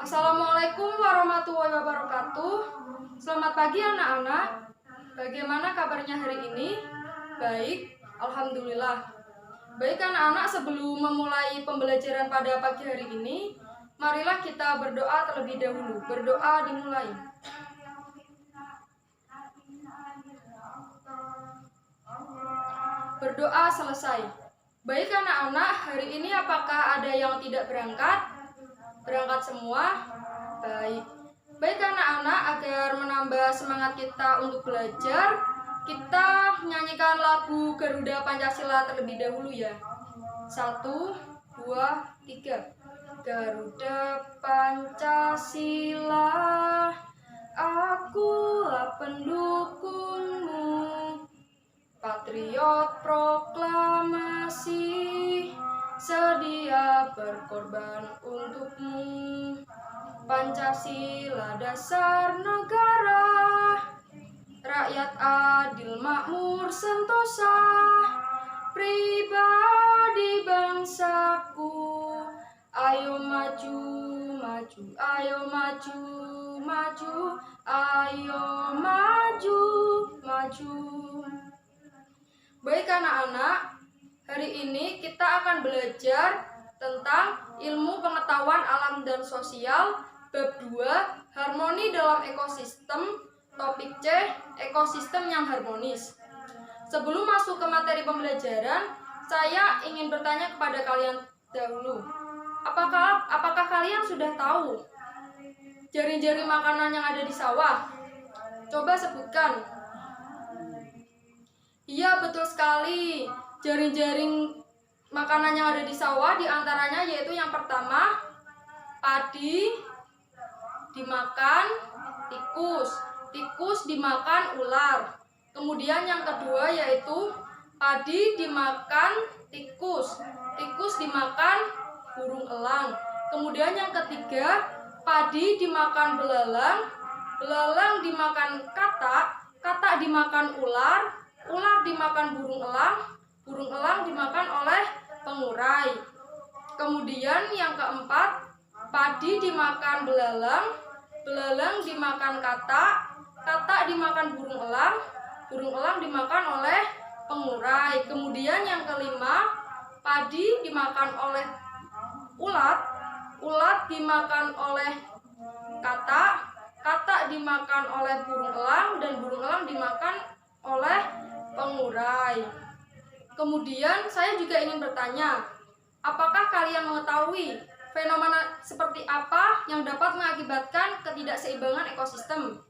Assalamualaikum warahmatullahi wabarakatuh. Selamat pagi anak-anak. Bagaimana kabarnya hari ini? Baik, alhamdulillah. Baik anak-anak, sebelum memulai pembelajaran pada pagi hari ini, marilah kita berdoa terlebih dahulu. Berdoa dimulai. Berdoa selesai. Baik anak-anak, hari ini apakah ada yang tidak berangkat? Berangkat semua? Baik. Baik anak-anak, agar menambah semangat kita untuk belajar, kita nyanyikan lagu Garuda Pancasila terlebih dahulu ya. 1, 2, 3. Garuda Pancasila, akulah pendukungmu. Patriot proklamasi, sedia berkorban untukmu. Pancasila dasar negara, rakyat adil makmur sentosa, pribadi bangsaku. Ayo maju, maju, ayo maju, maju, ayo maju, maju. Baik anak-anak, hari ini kita akan belajar tentang ilmu pengetahuan alam dan sosial bab 2, harmoni dalam ekosistem. Topik C, ekosistem yang harmonis. Sebelum masuk ke materi pembelajaran, saya ingin bertanya kepada kalian dahulu. Apakah kalian sudah tahu jaring-jaring makanan yang ada di sawah? Coba sebutkan. Iya, betul sekali. Jaring-jaring makanan yang ada di sawah diantaranya yaitu yang pertama, padi dimakan tikus, tikus dimakan ular. Kemudian yang kedua yaitu padi dimakan tikus, tikus dimakan burung elang. Kemudian yang ketiga, padi dimakan belalang, belalang dimakan katak, katak dimakan ular, ular dimakan burung elang dimakan oleh pengurai. Kemudian yang keempat, padi dimakan belalang, belalang dimakan katak, katak dimakan burung elang dimakan oleh pengurai. Kemudian yang kelima, padi dimakan oleh ulat, ulat dimakan oleh katak, katak dimakan oleh burung elang, dan burung elang dimakan oleh pengurai. Kemudian saya juga ingin bertanya, apakah kalian mengetahui fenomena seperti apa yang dapat mengakibatkan ketidakseimbangan ekosistem?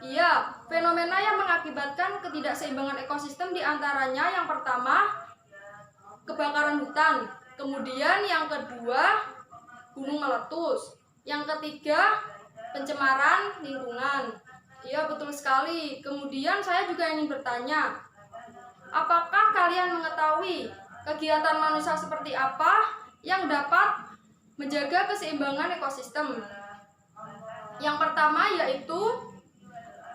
Iya, fenomena yang mengakibatkan ketidakseimbangan ekosistem diantaranya yang pertama, kebakaran hutan. Kemudian yang kedua, gunung meletus. Yang ketiga, pencemaran lingkungan. Iya, betul sekali. Kemudian saya juga ingin bertanya, apakah kalian mengetahui kegiatan manusia seperti apa yang dapat menjaga keseimbangan ekosistem? Yang pertama yaitu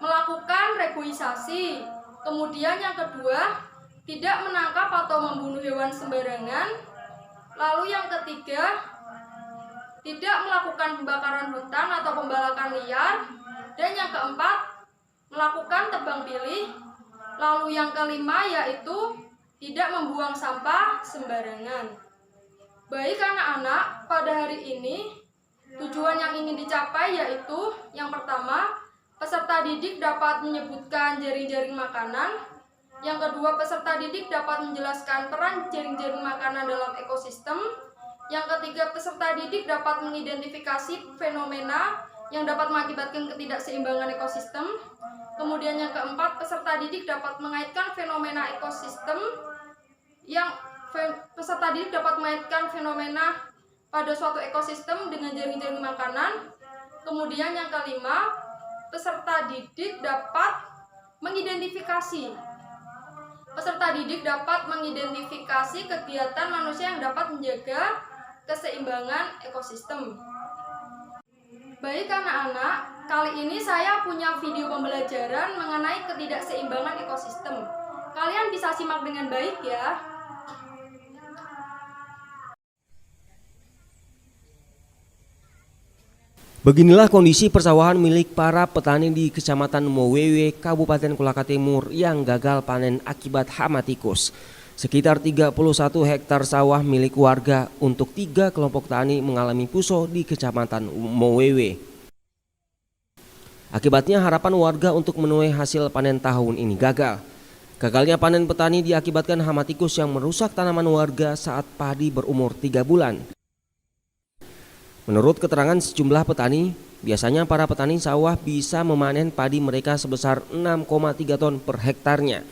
melakukan reboisasi. Kemudian yang kedua, tidak menangkap atau membunuh hewan sembarangan. Lalu yang ketiga, tidak melakukan pembakaran hutan atau pembalakan liar. Dan yang keempat, melakukan tebang pilih. Lalu yang kelima yaitu tidak membuang sampah sembarangan. Baik anak-anak, pada hari ini tujuan yang ingin dicapai yaitu yang pertama, peserta didik dapat menyebutkan jaring-jaring makanan. Yang kedua, peserta didik dapat menjelaskan peran jaring-jaring makanan dalam ekosistem. Yang ketiga, peserta didik dapat mengidentifikasi fenomena yang dapat mengakibatkan ketidakseimbangan ekosistem. Kemudian yang keempat, peserta didik dapat mengaitkan fenomena ekosistem peserta didik dapat mengaitkan fenomena pada suatu ekosistem dengan jaring-jaring makanan. Kemudian yang kelima, peserta didik dapat mengidentifikasi kegiatan manusia yang dapat menjaga keseimbangan ekosistem. Baik anak-anak, kali ini saya punya video pembelajaran mengenai ketidakseimbangan ekosistem. Kalian bisa simak dengan baik ya. Beginilah kondisi persawahan milik para petani di Kecamatan Mowewe, Kabupaten Kolaka Timur yang gagal panen akibat hama tikus. Sekitar 31 hektar sawah milik warga untuk 3 kelompok tani mengalami puso di Kecamatan Mowewe. Akibatnya harapan warga untuk menuai hasil panen tahun ini gagal. Gagalnya panen petani diakibatkan hama tikus yang merusak tanaman warga saat padi berumur 3 bulan. Menurut keterangan sejumlah petani, biasanya para petani sawah bisa memanen padi mereka sebesar 6,3 ton per hektarnya.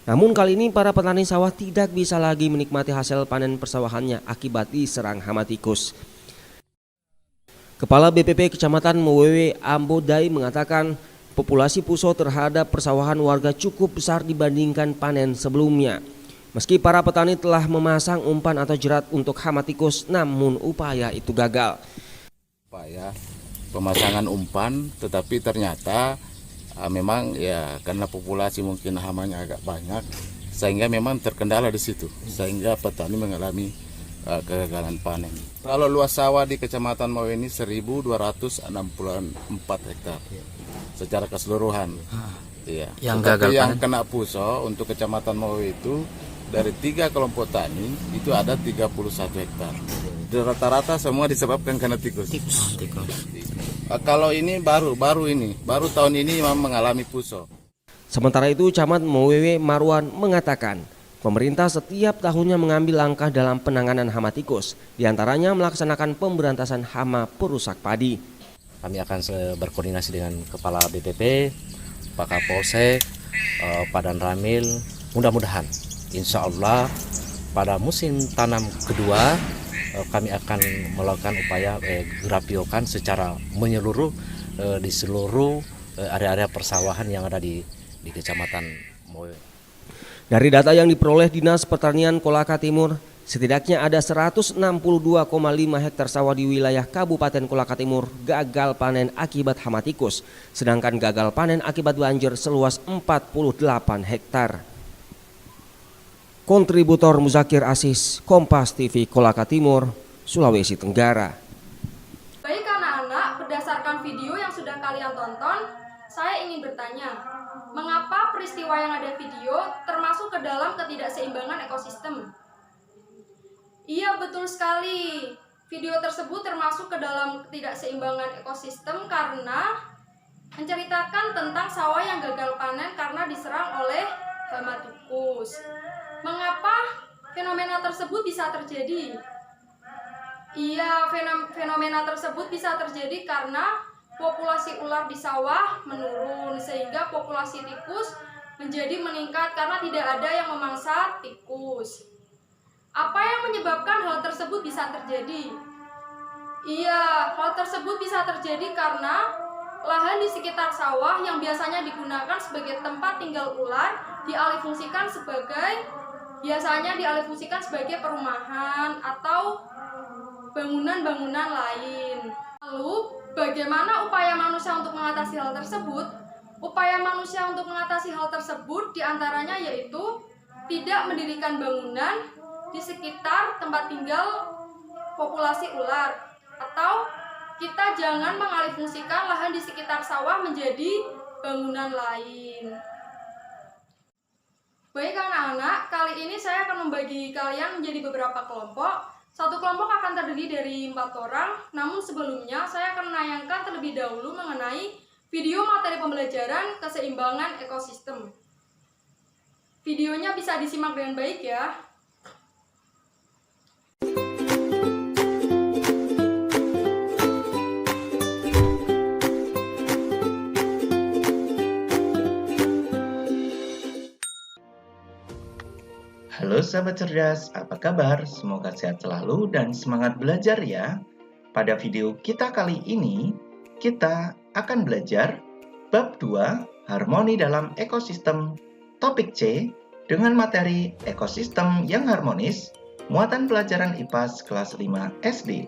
Namun kali ini para petani sawah tidak bisa lagi menikmati hasil panen persawahannya akibat diserang hama tikus. Kepala BPP Kecamatan Mowewe Ambodai mengatakan populasi puso terhadap persawahan warga cukup besar dibandingkan panen sebelumnya. Meski para petani telah memasang umpan atau jerat untuk hama tikus, namun upaya itu gagal. Upaya pemasangan umpan, tetapi ternyata memang ya karena populasi mungkin hamanya agak banyak, sehingga memang terkendala di situ, sehingga petani mengalami kegagalan panen. Kalau luas sawah di Kecamatan Mowewe ini 1.264 hektar secara keseluruhan. Iya. Yang gagal panen. Yang kena puso untuk Kecamatan Mowewe itu dari 3 kelompok tani itu ada 31 hektar. Rata-rata semua disebabkan karena tikus. Kalau ini baru tahun ini memang mengalami puso. Sementara itu Camat Mowewe Marwan mengatakan pemerintah setiap tahunnya mengambil langkah dalam penanganan hama tikus, diantaranya melaksanakan pemberantasan hama perusak padi. Kami akan berkoordinasi dengan Kepala BPP, Pak Kapolsek, Pak Dan Ramil. Mudah-mudahan insya Allah pada musim tanam kedua kami akan melakukan upaya gerapiokan secara menyeluruh di seluruh area-area persawahan yang ada di Kecamatan Mowewe. Dari data yang diperoleh Dinas Pertanian Kolaka Timur, setidaknya ada 162,5 hektar sawah di wilayah Kabupaten Kolaka Timur gagal panen akibat hama tikus, sedangkan gagal panen akibat banjir seluas 48 hektar. Kontributor Muzakir Asis, Kompas TV Kolaka Timur, Sulawesi Tenggara. Baik anak-anak, berdasarkan video yang sudah kalian tonton, saya ingin bertanya, mengapa peristiwa yang ada video termasuk ke dalam ketidakseimbangan ekosistem? Iya, betul sekali. Video tersebut termasuk ke dalam ketidakseimbangan ekosistem karena menceritakan tentang sawah yang gagal panen karena diserang oleh hama tikus. Mengapa fenomena tersebut bisa terjadi? Iya, fenomena tersebut bisa terjadi karena populasi ular di sawah menurun sehingga populasi tikus menjadi meningkat karena tidak ada yang memangsa tikus. Apa yang menyebabkan hal tersebut bisa terjadi? Iya, hal tersebut bisa terjadi karena lahan di sekitar sawah yang biasanya digunakan sebagai tempat tinggal ular dialihfungsikan sebagai perumahan atau bangunan-bangunan lain. Lalu, bagaimana upaya manusia untuk mengatasi hal tersebut? Upaya manusia untuk mengatasi hal tersebut diantaranya yaitu tidak mendirikan bangunan di sekitar tempat tinggal populasi ular, atau kita jangan mengalihfungsikan lahan di sekitar sawah menjadi bangunan lain. Baik anak-anak, kali ini saya akan membagi kalian menjadi beberapa kelompok. Satu kelompok akan terdiri dari 4 orang, namun sebelumnya saya akan menayangkan terlebih dahulu mengenai video materi pembelajaran keseimbangan ekosistem. Videonya bisa disimak dengan baik ya. Halo sahabat cerdas, apa kabar? Semoga sehat selalu dan semangat belajar ya. Pada video kita kali ini, kita akan belajar bab 2, harmoni dalam ekosistem, topik C, dengan materi ekosistem yang harmonis, muatan pelajaran IPAS kelas 5 SD.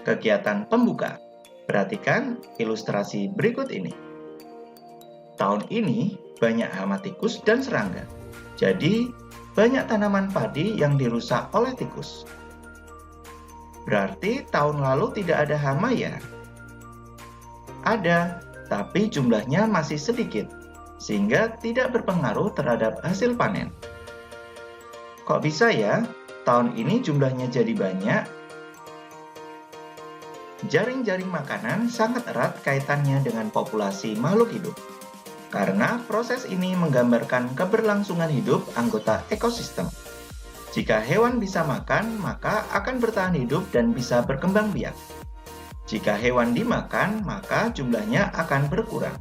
Kegiatan pembuka. Perhatikan ilustrasi berikut ini. Tahun ini banyak hama tikus dan serangga. Jadi, banyak tanaman padi yang dirusak oleh tikus. Berarti tahun lalu tidak ada hama ya? Ada, tapi jumlahnya masih sedikit, sehingga tidak berpengaruh terhadap hasil panen. Kok bisa ya? Tahun ini jumlahnya jadi banyak. Jaring-jaring makanan sangat erat kaitannya dengan populasi makhluk hidup, karena proses ini menggambarkan keberlangsungan hidup anggota ekosistem. Jika hewan bisa makan, maka akan bertahan hidup dan bisa berkembang biak. Jika hewan dimakan, maka jumlahnya akan berkurang.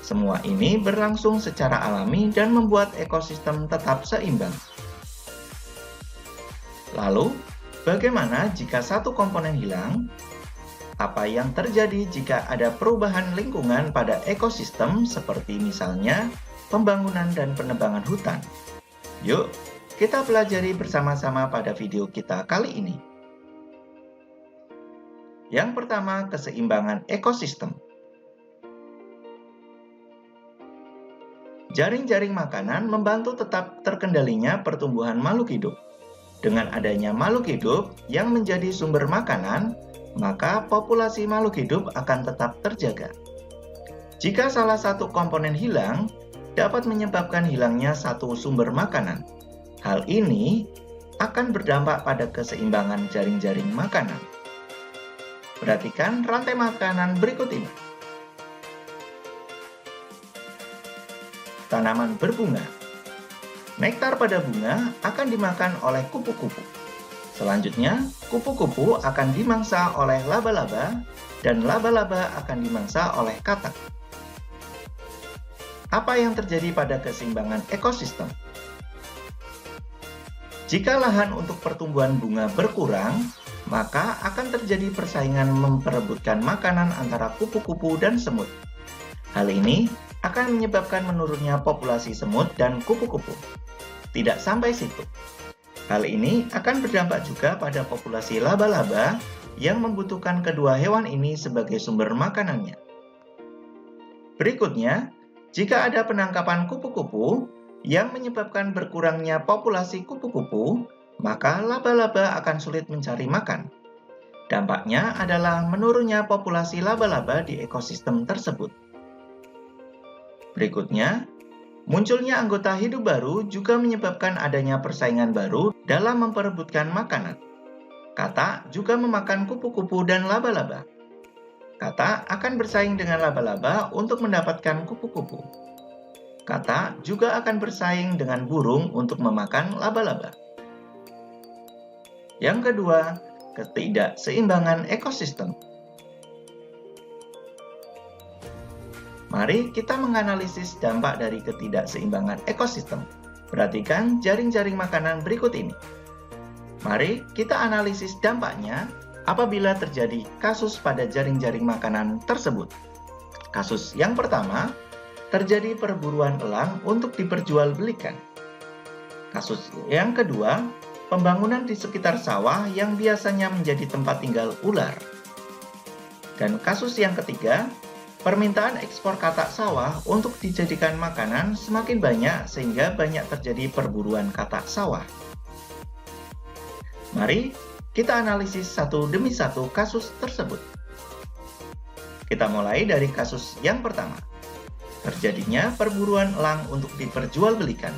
Semua ini berlangsung secara alami dan membuat ekosistem tetap seimbang. Lalu, bagaimana jika satu komponen hilang? Apa yang terjadi jika ada perubahan lingkungan pada ekosistem seperti misalnya pembangunan dan penebangan hutan? Yuk, kita pelajari bersama-sama pada video kita kali ini. Yang pertama, keseimbangan ekosistem. Jaring-jaring makanan membantu tetap terkendalinya pertumbuhan makhluk hidup. Dengan adanya makhluk hidup yang menjadi sumber makanan, maka populasi makhluk hidup akan tetap terjaga. Jika salah satu komponen hilang, dapat menyebabkan hilangnya satu sumber makanan. Hal ini akan berdampak pada keseimbangan jaring-jaring makanan. Perhatikan rantai makanan berikut ini. Tanaman berbunga. Nektar pada bunga akan dimakan oleh kupu-kupu. Selanjutnya, kupu-kupu akan dimangsa oleh laba-laba, dan laba-laba akan dimangsa oleh katak. Apa yang terjadi pada keseimbangan ekosistem? Jika lahan untuk pertumbuhan bunga berkurang, maka akan terjadi persaingan memperebutkan makanan antara kupu-kupu dan semut. Hal ini akan menyebabkan menurunnya populasi semut dan kupu-kupu. Tidak sampai situ. Hal ini akan berdampak juga pada populasi laba-laba yang membutuhkan kedua hewan ini sebagai sumber makanannya. Berikutnya, jika ada penangkapan kupu-kupu yang menyebabkan berkurangnya populasi kupu-kupu, maka laba-laba akan sulit mencari makan. Dampaknya adalah menurunnya populasi laba-laba di ekosistem tersebut. Berikutnya, munculnya anggota hidup baru juga menyebabkan adanya persaingan baru dalam memperebutkan makanan. Katak juga memakan kupu-kupu dan laba-laba. Katak akan bersaing dengan laba-laba untuk mendapatkan kupu-kupu. Katak juga akan bersaing dengan burung untuk memakan laba-laba. Yang kedua, ketidakseimbangan ekosistem. Mari kita menganalisis dampak dari ketidakseimbangan ekosistem. Perhatikan jaring-jaring makanan berikut ini. Mari kita analisis dampaknya apabila terjadi kasus pada jaring-jaring makanan tersebut. Kasus yang pertama, terjadi perburuan elang untuk diperjualbelikan. Kasus yang kedua, pembangunan di sekitar sawah yang biasanya menjadi tempat tinggal ular. Dan kasus yang ketiga, permintaan ekspor katak sawah untuk dijadikan makanan semakin banyak sehingga banyak terjadi perburuan katak sawah. Mari kita analisis satu demi satu kasus tersebut. Kita mulai dari kasus yang pertama. Terjadinya perburuan elang untuk diperjualbelikan.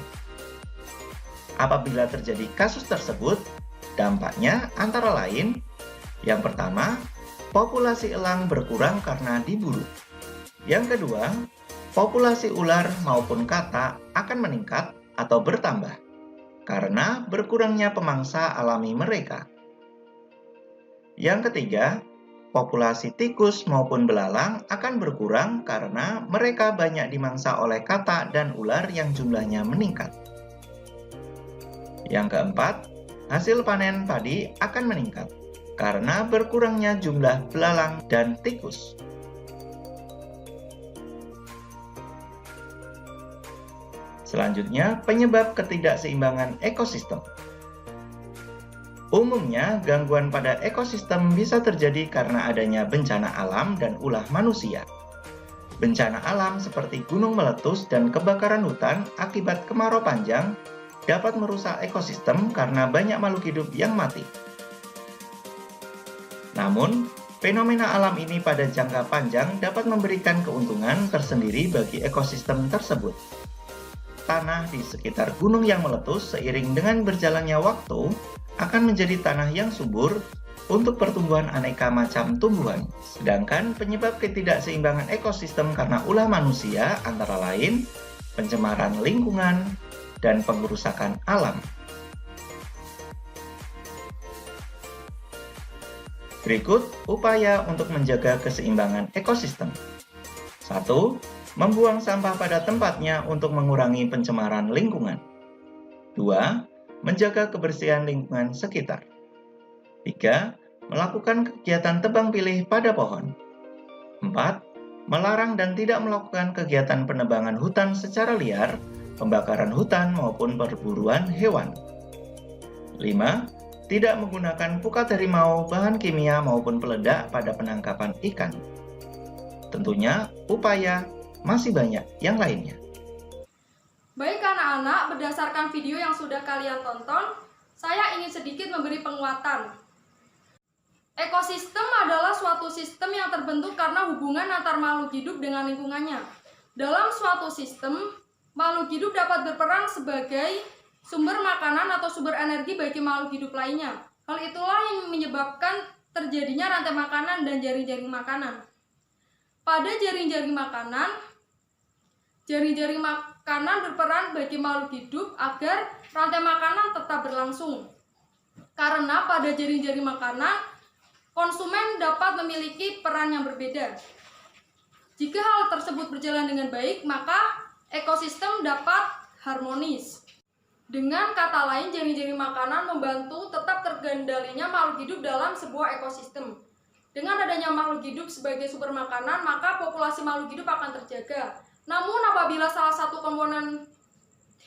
Apabila terjadi kasus tersebut, dampaknya antara lain, yang pertama, populasi elang berkurang karena diburu. Yang kedua, populasi ular maupun katak akan meningkat atau bertambah karena berkurangnya pemangsa alami mereka. Yang ketiga, populasi tikus maupun belalang akan berkurang karena mereka banyak dimangsa oleh katak dan ular yang jumlahnya meningkat. Yang keempat, hasil panen padi akan meningkat karena berkurangnya jumlah belalang dan tikus. Selanjutnya, penyebab ketidakseimbangan ekosistem. Umumnya, gangguan pada ekosistem bisa terjadi karena adanya bencana alam dan ulah manusia. Bencana alam seperti gunung meletus dan kebakaran hutan akibat kemarau panjang dapat merusak ekosistem karena banyak makhluk hidup yang mati. Namun, fenomena alam ini pada jangka panjang dapat memberikan keuntungan tersendiri bagi ekosistem tersebut. Tanah di sekitar gunung yang meletus seiring dengan berjalannya waktu akan menjadi tanah yang subur untuk pertumbuhan aneka macam tumbuhan. Sedangkan penyebab ketidakseimbangan ekosistem karena ulah manusia antara lain pencemaran lingkungan dan pengrusakan alam. Berikut upaya untuk menjaga keseimbangan ekosistem. 1. Membuang sampah pada tempatnya untuk mengurangi pencemaran lingkungan. 2. Menjaga kebersihan lingkungan sekitar. 3. Melakukan kegiatan tebang pilih pada pohon. 4. Melarang dan tidak melakukan kegiatan penebangan hutan secara liar, pembakaran hutan maupun perburuan hewan. 5. Tidak menggunakan pukat harimau, bahan kimia maupun peledak pada penangkapan ikan. Tentunya upaya masih banyak yang lainnya. Baik anak-anak, berdasarkan video yang sudah kalian tonton, saya ingin sedikit memberi penguatan. Ekosistem adalah suatu sistem yang terbentuk karena hubungan antar makhluk hidup dengan lingkungannya. Dalam suatu sistem, makhluk hidup dapat berperan sebagai sumber makanan atau sumber energi bagi makhluk hidup lainnya. Hal itulah yang menyebabkan terjadinya rantai makanan dan jaring-jaring makanan. Pada jaring-jaring makanan berperan bagi makhluk hidup agar rantai makanan tetap berlangsung. Karena pada jaring-jaring makanan, konsumen dapat memiliki peran yang berbeda. Jika hal tersebut berjalan dengan baik, maka ekosistem dapat harmonis. Dengan kata lain, jaring-jaring makanan membantu tetap terkendalinya makhluk hidup dalam sebuah ekosistem. Dengan adanya makhluk hidup sebagai sumber makanan, maka populasi makhluk hidup akan terjaga. Namun apabila salah satu komponen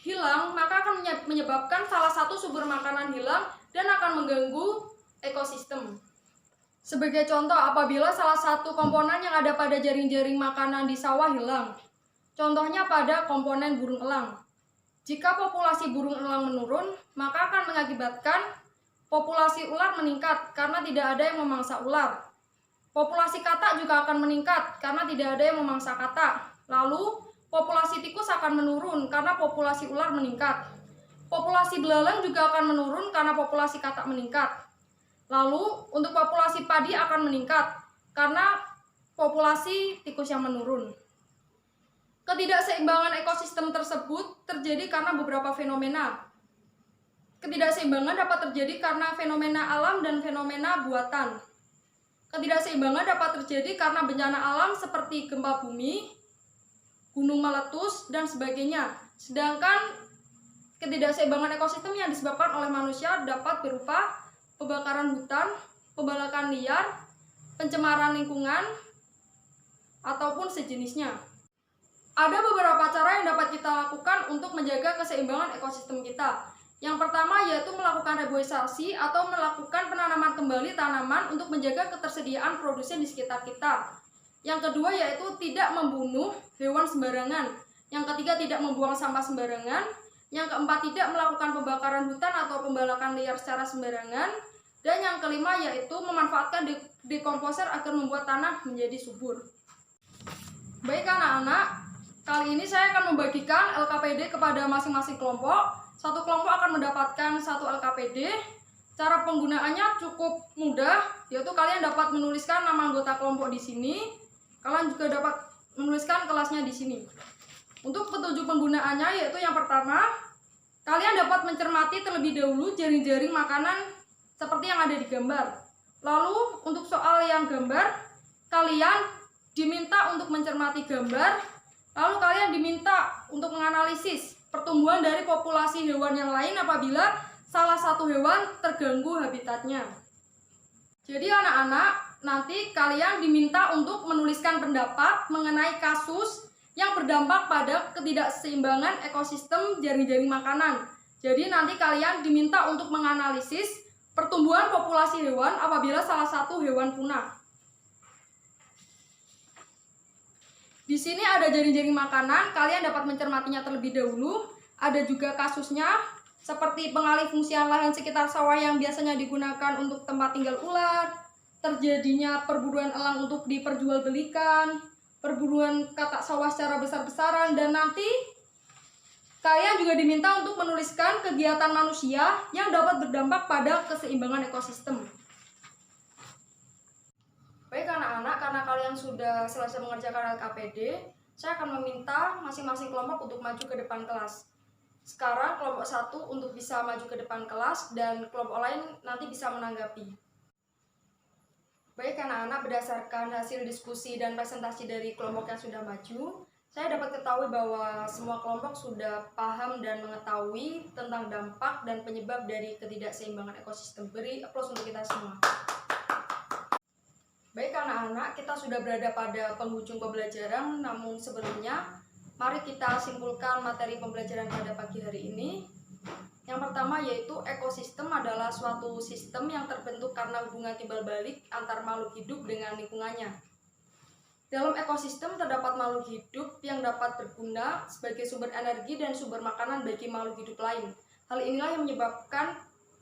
hilang, maka akan menyebabkan salah satu sumber makanan hilang dan akan mengganggu ekosistem. Sebagai contoh, apabila salah satu komponen yang ada pada jaring-jaring makanan di sawah hilang, contohnya pada komponen burung elang. Jika populasi burung elang menurun, maka akan mengakibatkan populasi ular meningkat karena tidak ada yang memangsa ular. Populasi katak juga akan meningkat karena tidak ada yang memangsa katak. Lalu, populasi tikus akan menurun karena populasi ular meningkat. Populasi belalang juga akan menurun karena populasi katak meningkat. Lalu, untuk populasi padi akan meningkat karena populasi tikus yang menurun. Ketidakseimbangan ekosistem tersebut terjadi karena beberapa fenomena. Ketidakseimbangan dapat terjadi karena fenomena alam dan fenomena buatan. Ketidakseimbangan dapat terjadi karena bencana alam seperti gempa bumi, gunung meletus, dan sebagainya. Sedangkan ketidakseimbangan ekosistem yang disebabkan oleh manusia dapat berupa pembakaran hutan, pembalakan liar, pencemaran lingkungan, ataupun sejenisnya. Ada beberapa cara yang dapat kita lakukan untuk menjaga keseimbangan ekosistem kita. Yang pertama yaitu melakukan reboisasi atau melakukan penanaman kembali tanaman untuk menjaga ketersediaan produsen di sekitar kita. Yang kedua yaitu tidak membunuh hewan sembarangan. Yang ketiga tidak membuang sampah sembarangan. Yang keempat tidak melakukan pembakaran hutan atau pembalakan liar secara sembarangan. Dan yang kelima yaitu memanfaatkan dekomposer agar membuat tanah menjadi subur. Baik anak-anak, kali ini saya akan membagikan LKPD kepada masing-masing kelompok. Satu kelompok akan mendapatkan satu LKPD. Cara penggunaannya cukup mudah, yaitu kalian dapat menuliskan nama anggota kelompok di sini. Kalian juga dapat menuliskan kelasnya di sini. Untuk petunjuk penggunaannya yaitu yang pertama, kalian dapat mencermati terlebih dahulu jaring-jaring makanan seperti yang ada di gambar. Lalu untuk soal yang gambar, kalian diminta untuk mencermati gambar. Lalu kalian diminta untuk menganalisis pertumbuhan dari populasi hewan yang lain apabila salah satu hewan terganggu habitatnya. Jadi anak-anak, nanti kalian diminta untuk menuliskan pendapat mengenai kasus yang berdampak pada ketidakseimbangan ekosistem jaring-jaring makanan. Jadi nanti kalian diminta untuk menganalisis pertumbuhan populasi hewan apabila salah satu hewan punah. Di sini ada jaring-jaring makanan, kalian dapat mencermatinya terlebih dahulu. Ada juga kasusnya, seperti pengalih fungsian lahan sekitar sawah yang biasanya digunakan untuk tempat tinggal ular, terjadinya perburuan elang untuk diperjualbelikan, perburuan katak sawah secara besar-besaran, dan nanti kalian juga diminta untuk menuliskan kegiatan manusia yang dapat berdampak pada keseimbangan ekosistem. Baik anak-anak, karena kalian sudah selesai mengerjakan LKPD, saya akan meminta masing-masing kelompok untuk maju ke depan kelas. Sekarang kelompok 1 untuk bisa maju ke depan kelas dan kelompok lain nanti bisa menanggapi. Baik anak-anak, berdasarkan hasil diskusi dan presentasi dari kelompok yang sudah maju, saya dapat ketahui bahwa semua kelompok sudah paham dan mengetahui tentang dampak dan penyebab dari ketidakseimbangan ekosistem. Beri aplaus untuk kita semua. Baik anak-anak, kita sudah berada pada penghujung pembelajaran, namun sebelumnya mari kita simpulkan materi pembelajaran pada pagi hari ini. Yang pertama yaitu ekosistem adalah suatu sistem yang terbentuk karena hubungan timbal balik antar makhluk hidup dengan lingkungannya. Dalam ekosistem terdapat makhluk hidup yang dapat berguna sebagai sumber energi dan sumber makanan bagi makhluk hidup lain. Hal inilah yang menyebabkan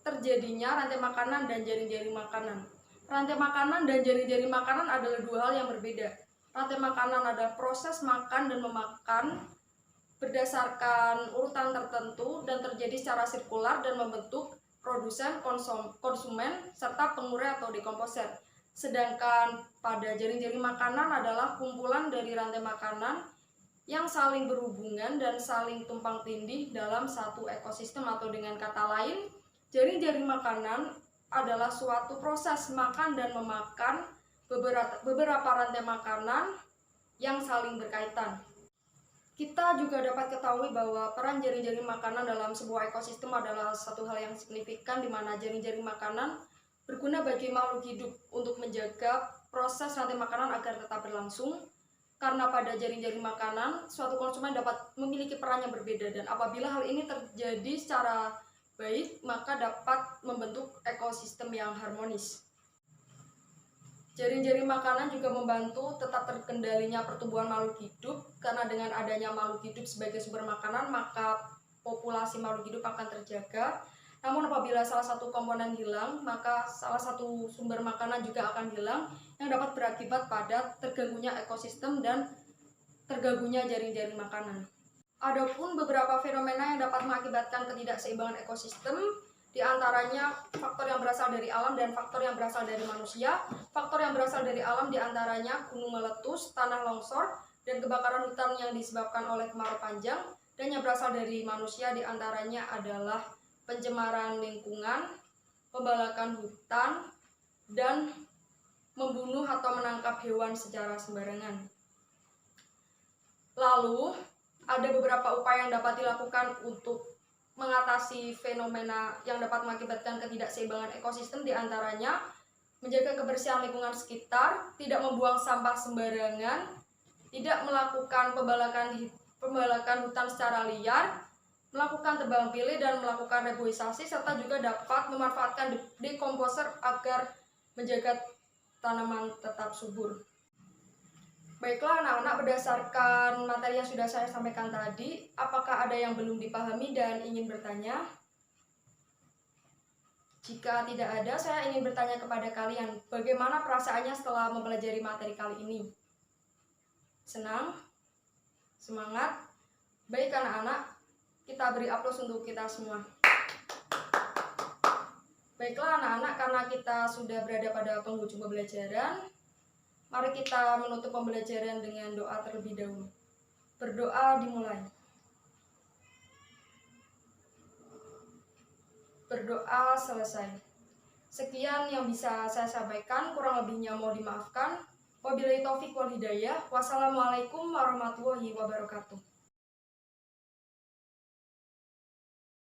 terjadinya rantai makanan dan jaring-jaring makanan. Rantai makanan dan jaring-jaring makanan adalah dua hal yang berbeda. Rantai makanan adalah proses makan dan memakan berdasarkan urutan tertentu dan terjadi secara sirkular dan membentuk produsen, konsumen, serta pengurai atau dekomposer. Sedangkan pada jaring-jaring makanan adalah kumpulan dari rantai makanan yang saling berhubungan dan saling tumpang tindih dalam satu ekosistem, atau dengan kata lain, jaring-jaring makanan adalah suatu proses makan dan memakan beberapa rantai makanan yang saling berkaitan. Kita juga dapat ketahui bahwa peran jaring-jaring makanan dalam sebuah ekosistem adalah satu hal yang signifikan, di mana jaring-jaring makanan berguna bagi makhluk hidup untuk menjaga proses rantai makanan agar tetap berlangsung. Karena pada jaring-jaring makanan, suatu konsumen dapat memiliki peran yang berbeda, dan apabila hal ini terjadi secara baik, maka dapat membentuk ekosistem yang harmonis. Jaring-jaring makanan juga membantu tetap terkendalinya pertumbuhan makhluk hidup, karena dengan adanya makhluk hidup sebagai sumber makanan, maka populasi makhluk hidup akan terjaga. Namun apabila salah satu komponen hilang, maka salah satu sumber makanan juga akan hilang, yang dapat berakibat pada terganggunya ekosistem dan terganggunya jaring-jaring makanan. Adapun beberapa fenomena yang dapat mengakibatkan ketidakseimbangan ekosistem, di antaranya faktor yang berasal dari alam dan faktor yang berasal dari manusia. Faktor yang berasal dari alam di antaranya gunung meletus, tanah longsor, dan kebakaran hutan yang disebabkan oleh kemarau panjang. Dan yang berasal dari manusia di antaranya adalah pencemaran lingkungan, pembalakan hutan, dan membunuh atau menangkap hewan secara sembarangan. Lalu, ada beberapa upaya yang dapat dilakukan untuk mengatasi fenomena yang dapat mengakibatkan ketidakseimbangan ekosistem, di antaranya menjaga kebersihan lingkungan sekitar, tidak membuang sampah sembarangan, tidak melakukan pembalakan hutan secara liar, melakukan tebang pilih dan melakukan reboisasi, serta juga dapat memanfaatkan dekomposer agar menjaga tanaman tetap subur. Baiklah anak-anak, berdasarkan materi yang sudah saya sampaikan tadi, apakah ada yang belum dipahami dan ingin bertanya? Jika tidak ada, saya ingin bertanya kepada kalian, bagaimana perasaannya setelah mempelajari materi kali ini? Senang? Semangat? Baik anak-anak, kita beri aplaus untuk kita semua. Baiklah anak-anak, karena kita sudah berada pada penghujung pembelajaran, mari kita menutup pembelajaran dengan doa terlebih dahulu. Berdoa dimulai. Berdoa selesai. Sekian yang bisa saya sampaikan, kurang lebihnya mohon dimaafkan. Wabillahi taufik wal hidayah. Wassalamualaikum warahmatullahi wabarakatuh.